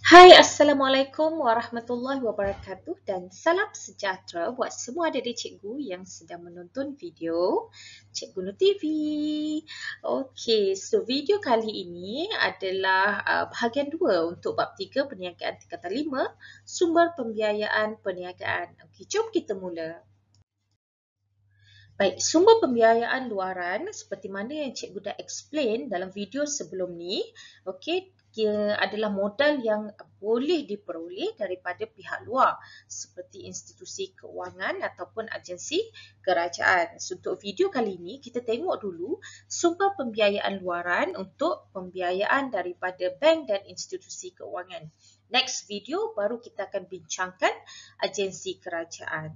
Hai, Assalamualaikum warahmatullahi wabarakatuh dan salam sejahtera buat semua adik-adik cikgu yang sedang menonton video Cikgu Nur TV. Okey, so video kali ini adalah bahagian 2 untuk bab 3 perniagaan tingkatan 5, sumber pembiayaan perniagaan. Okey, jom kita mula. Baik, sumber pembiayaan luaran seperti mana yang cikgu dah explain dalam video sebelum ni, okey, ia adalah modal yang boleh diperoleh daripada pihak luar seperti institusi keuangan ataupun agensi kerajaan. So, untuk video kali ini kita tengok dulu sumber pembiayaan luaran untuk pembiayaan daripada bank dan institusi keuangan. Next video baru kita akan bincangkan agensi kerajaan.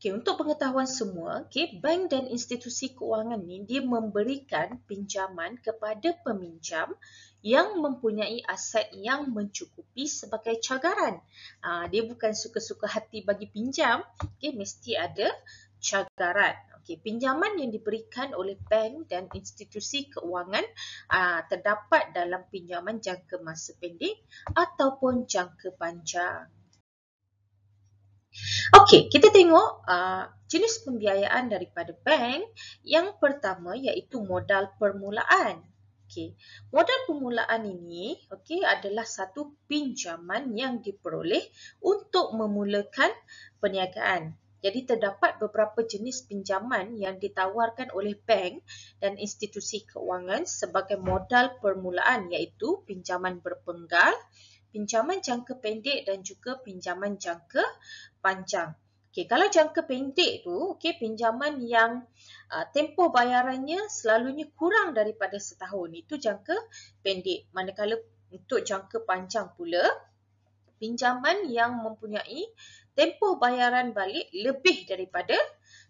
Okay, untuk pengetahuan semua, okay, bank dan institusi keuangan ni dia memberikan pinjaman kepada peminjam yang mempunyai aset yang mencukupi sebagai cagaran. Dia bukan suka-suka hati bagi pinjam, okay, mesti ada cagaran. Okay, pinjaman yang diberikan oleh bank dan institusi keuangan terdapat dalam pinjaman jangka masa pendek ataupun jangka panjang. Okey, kita tengok jenis pembiayaan daripada bank. Yang pertama iaitu modal permulaan. Okey, modal permulaan ini adalah satu pinjaman yang diperoleh untuk memulakan perniagaan. Jadi terdapat beberapa jenis pinjaman yang ditawarkan oleh bank dan institusi keuangan sebagai modal permulaan iaitu pinjaman berpenggal, pinjaman jangka pendek dan juga pinjaman jangka panjang. Okey, kalau jangka pendek tu, pinjaman yang tempoh bayarannya selalunya kurang daripada setahun. Itu jangka pendek. Manakala untuk jangka panjang pula, pinjaman yang mempunyai tempoh bayaran balik lebih daripada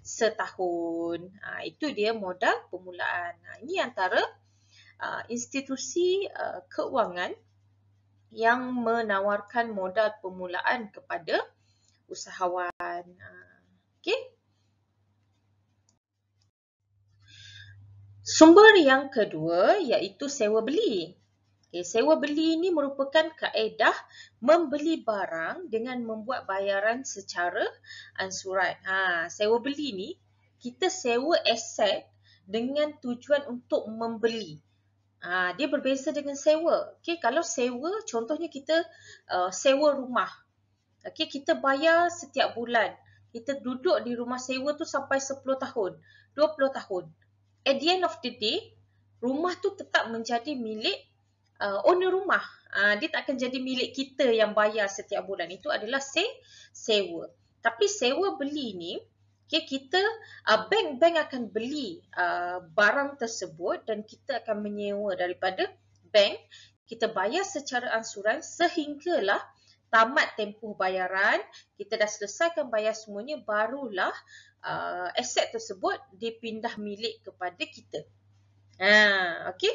setahun. Itu dia modal permulaan. Ini antara institusi keuangan yang menawarkan modal permulaan kepada usahawan. Okey. Sumber yang kedua iaitu sewa beli. Okay, sewa beli ini merupakan kaedah membeli barang dengan membuat bayaran secara ansuran. Sewa beli ni kita sewa aset dengan tujuan untuk membeli. Dia berbeza dengan sewa. Okay, kalau sewa, contohnya kita sewa rumah. Okay, kita bayar setiap bulan. Kita duduk di rumah sewa tu sampai 10 tahun, 20 tahun. At the end of the day, rumah tu tetap menjadi milik owner rumah. Dia tak akan jadi milik kita yang bayar setiap bulan. Itu adalah sewa. Tapi sewa beli ni, kita bank akan beli barang tersebut dan kita akan menyewa daripada bank. Kita bayar secara ansuran sehinggalah tamat tempoh bayaran, kita dah selesaikan bayar semuanya, barulah aset tersebut dipindah milik kepada kita. Okey.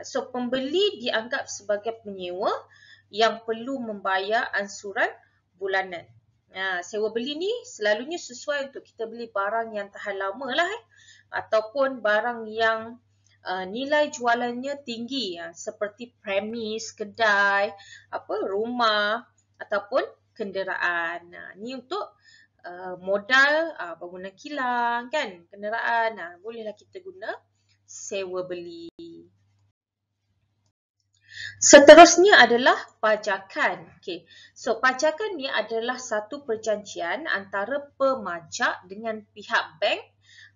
So pembeli dianggap sebagai penyewa yang perlu membayar ansuran bulanan. Sewa beli ni selalunya sesuai untuk kita beli barang yang tahan lama lah ataupun barang yang nilai jualannya tinggi seperti premis, kedai, rumah ataupun kenderaan. Ni untuk modal bangunan kilang kan, kenderaan. Bolehlah kita guna sewa beli. Seterusnya adalah pajakan. Okay. So, pajakan ni adalah satu perjanjian antara pemajak dengan pihak bank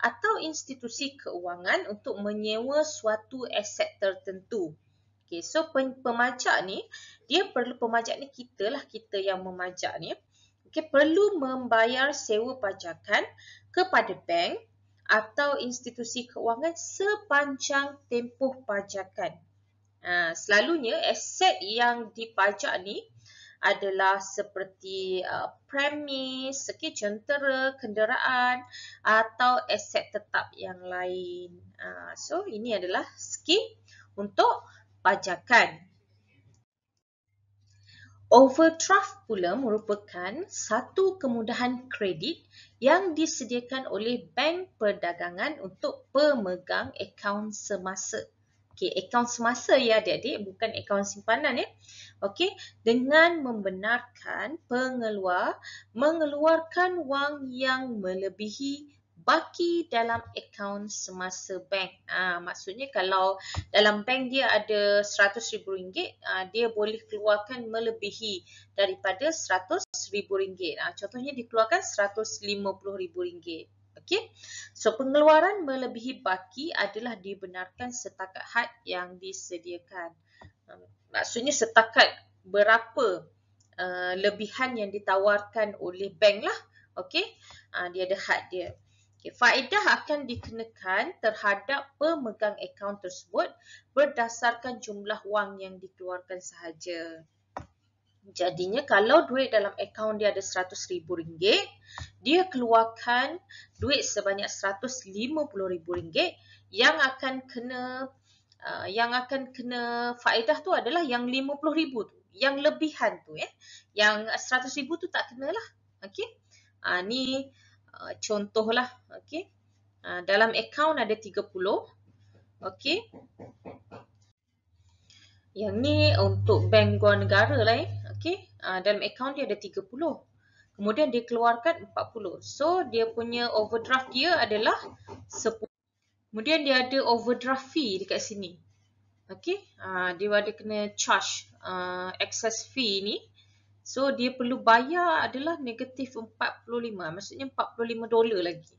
atau institusi keuangan untuk menyewa suatu aset tertentu. Okay, so pemajak ni, pemajak ni kita yang memajak ni, perlu membayar sewa pajakan kepada bank atau institusi keuangan sepanjang tempoh pajakan. Selalunya aset yang dipajak ni adalah seperti premis, jentera, kenderaan atau aset tetap yang lain. So ini adalah skim untuk pajakan. Overdraft pula merupakan satu kemudahan kredit yang disediakan oleh bank perdagangan untuk pemegang akaun semasa. Okey, akaun semasa ya adik-adik, bukan akaun simpanan ya. Okey, dengan membenarkan pengeluar mengeluarkan wang yang melebihi baki dalam akaun semasa bank. Maksudnya kalau dalam bank dia ada RM100,000, dia boleh keluarkan melebihi daripada RM100,000. Contohnya dikeluarkan RM150,000. Okey. So pengeluaran melebihi baki adalah dibenarkan setakat had yang disediakan. Maksudnya setakat berapa lebihan yang ditawarkan oleh bank lah. Okey. Dia ada had dia. Okay, faedah akan dikenakan terhadap pemegang akaun tersebut berdasarkan jumlah wang yang dikeluarkan sahaja. Jadinya kalau duit dalam akaun dia ada RM100,000, dia keluarkan duit sebanyak RM150,000, yang akan kena faedah tu adalah yang RM50,000 tu, yang lebihan tu Yang RM100,000 tu tak kenalah. Okey. Ni contohlah. Okey. Dalam akaun ada 30. Okey. Yang ni untuk bank luar negara lah Okey. Dalam akaun dia ada 30. Kemudian dia keluarkan 40. So dia punya overdraft dia adalah 10. Kemudian dia ada overdraft fee dekat sini. Okey. Dia ada kena charge excess fee ni. So dia perlu bayar adalah negatif 45. Maksudnya $45 lagi.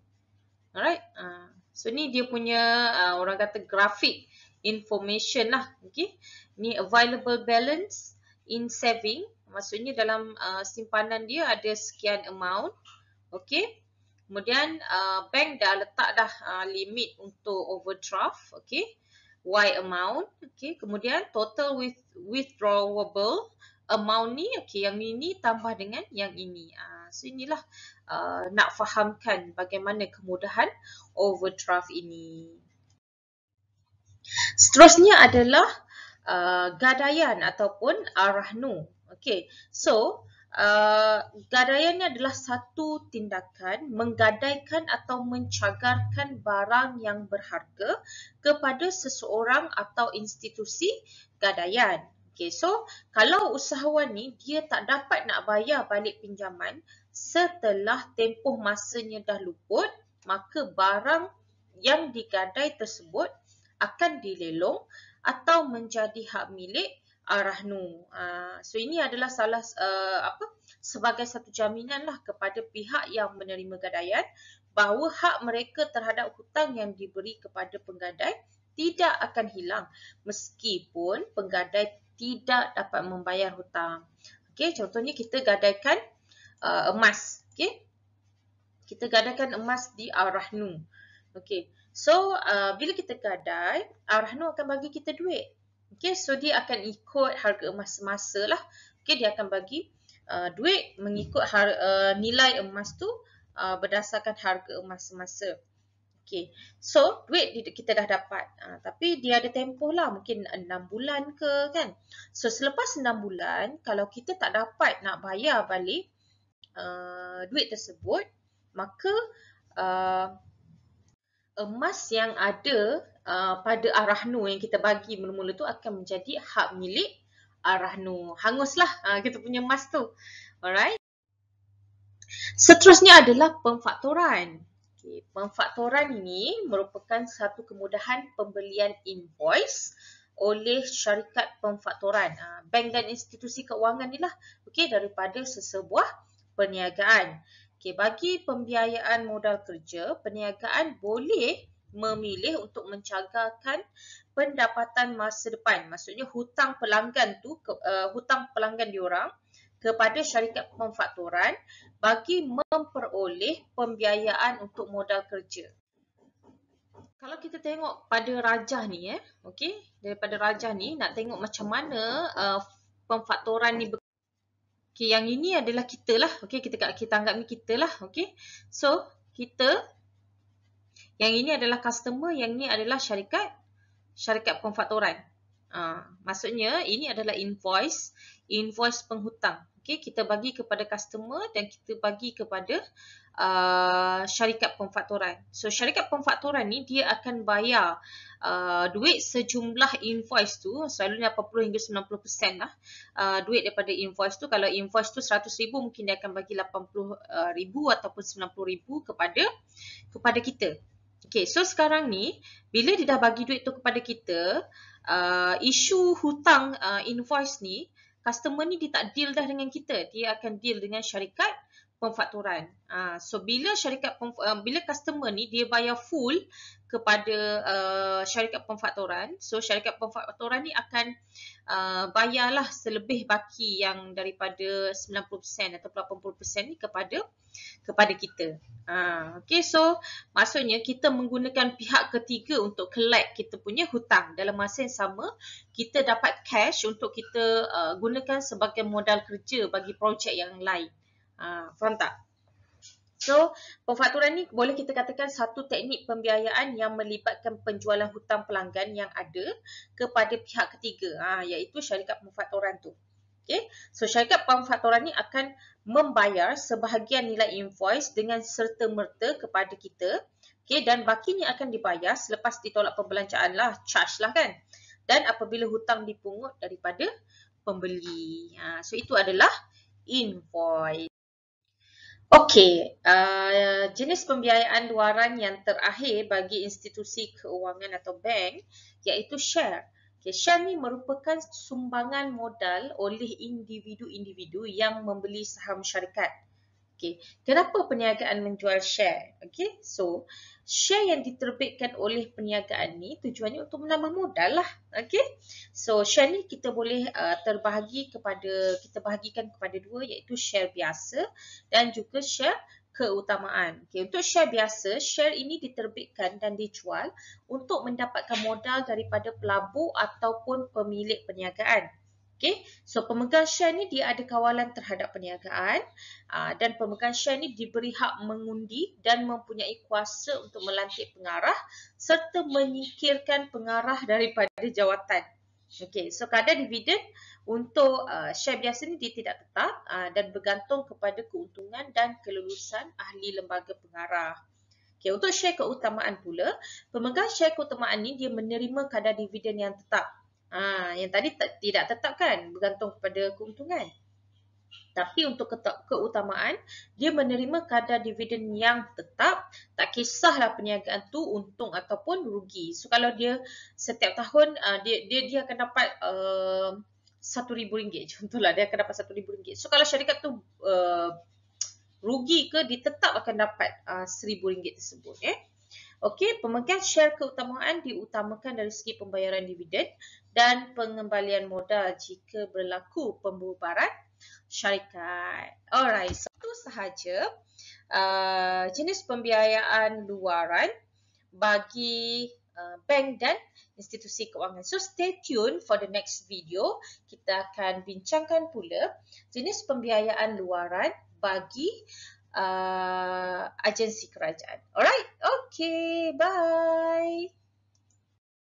Alright. So ni dia punya orang kata grafik information lah. Okey. Ni available balance in saving. Maksudnya dalam simpanan dia ada sekian amount. Okey. Kemudian bank dah letak dah limit untuk overdraft. Okey. Y amount. Okey. Kemudian total withdrawable amount ni. Okey. Yang ini tambah dengan yang ini. So inilah nak fahamkan bagaimana kemudahan overdraft ini. Seterusnya adalah gadaian ataupun arahnu. Okey. So gadaian ni adalah satu tindakan menggadaikan atau mencagarkan barang yang berharga kepada seseorang atau institusi gadaian. Okay, so kalau usahawan ni dia tak dapat nak bayar balik pinjaman setelah tempoh masanya dah luput, maka barang yang digadai tersebut akan dilelong atau menjadi hak milik arahnu. So ini adalah sebagai satu jaminan lah kepada pihak yang menerima gadaian bahawa hak mereka terhadap hutang yang diberi kepada penggadai tidak akan hilang meskipun penggadai tidak dapat membayar hutang. Okey, contohnya kita gadaikan emas. Okey. Kita gadaikan emas di arahnu. Okey. So, bila kita gadai, arahnu akan bagi kita duit. Okey, so dia akan ikut harga emas semasa lah. Okey, dia akan bagi duit mengikut nilai emas tu berdasarkan harga emas semasa. Okay. So, duit kita dah dapat. Tapi dia ada tempoh lah. Mungkin 6 bulan ke kan. So, selepas 6 bulan, kalau kita tak dapat nak bayar balik duit tersebut, maka emas yang ada pada arahnu yang kita bagi mula-mula tu akan menjadi hak milik arahnu. Hanguslah kita punya emas tu. Alright. Seterusnya adalah pemfaktoran. Okay. Pemfaktoran ini merupakan satu kemudahan pembelian invoice oleh syarikat pemfaktoran. Bank dan institusi keuangan ni lah. Okay, daripada sesebuah perniagaan. Okay, bagi pembiayaan modal kerja, perniagaan boleh memilih untuk mencagarkan pendapatan masa depan. Maksudnya hutang pelanggan tu, hutang pelanggan diorang kepada syarikat pemfaktoran bagi memperoleh pembiayaan untuk modal kerja. Kalau kita tengok pada rajah ni okey, daripada rajah ni nak tengok macam mana pemfaktoran ni okey, yang ini adalah kita lah. Okey, kita anggap ni kita lah, okey. So, kita yang ini adalah customer, yang ni adalah syarikat pemfaktoran. Maksudnya ini adalah invoice penghutang. Okay, kita bagi kepada customer dan kita bagi kepada syarikat pemfakturan. So syarikat pemfakturan ni dia akan bayar duit sejumlah invoice tu, selalunya 80 hingga 90% lah duit daripada invoice tu. Kalau invoice tu 100,000 mungkin dia akan bagi 80,000 ataupun 90,000 kepada kita. Okay, so sekarang ni bila dia dah bagi duit tu kepada kita, isu hutang invoice ni, customer ni dia tak deal dah dengan kita, dia akan deal dengan syarikat pemfakturan. So bila bila customer ni dia bayar full kepada syarikat pemfakturan, so syarikat pemfakturan ni akan bayarlah selebih baki yang daripada 90% atau 80% ni kepada kita. Okay, so maksudnya kita menggunakan pihak ketiga untuk collect kita punya hutang. Dalam masa yang sama, kita dapat cash untuk kita gunakan sebagai modal kerja bagi projek yang lain. Faham tak? So, pemfakturan ni boleh kita katakan satu teknik pembiayaan yang melibatkan penjualan hutang pelanggan yang ada kepada pihak ketiga, iaitu syarikat pemfakturan tu. Okay. So, syarikat pemfakturan ni akan membayar sebahagian nilai invoice dengan serta-merta kepada kita. Okay. Dan bakinya akan dibayar selepas ditolak pembelanjaan lah, charge lah kan. Dan apabila hutang dipungut daripada pembeli. So, itu adalah invoice. Okey, jenis pembiayaan luaran yang terakhir bagi institusi keuangan atau bank iaitu share. Okay, share ni merupakan sumbangan modal oleh individu-individu yang membeli saham syarikat. Okay, kenapa perniagaan menjual share? Okay, so share yang diterbitkan oleh perniagaan ni tujuannya untuk menambah modal lah. Okay, so share ni kita boleh kita bahagikan kepada dua, iaitu share biasa dan juga share keutamaan. Okay, untuk share biasa, share ini diterbitkan dan dijual untuk mendapatkan modal daripada pelabur ataupun pemilik perniagaan. Okay, so pemegang share ni dia ada kawalan terhadap perniagaan dan pemegang share ni diberi hak mengundi dan mempunyai kuasa untuk melantik pengarah serta menyingkirkan pengarah daripada jawatan. Okay, so kadar dividen untuk share biasa ni dia tidak tetap dan bergantung kepada keuntungan dan kelulusan ahli lembaga pengarah. Okay, untuk share keutamaan pula, pemegang share keutamaan ni dia menerima kadar dividen yang tetap. Yang tadi tidak tetap kan, bergantung kepada keuntungan. Tapi untuk keutamaan, dia menerima kadar dividen yang tetap, tak kisahlah perniagaan tu untung ataupun rugi. So kalau dia setiap tahun dia akan dapat RM1,000, contohlah dia akan dapat RM1,000. So kalau syarikat tu rugi ke, dia tetap akan dapat RM1,000 tersebut. Okey, pemegang share keutamaan diutamakan dari segi pembayaran dividen dan pengembalian modal jika berlaku pembubaran syarikat. Alright, so itu sahaja jenis pembiayaan luaran bagi bank dan institusi keuangan. So stay tuned for the next video. Kita akan bincangkan pula jenis pembiayaan luaran bagi agensi kerajaan. Alright, okay, bye.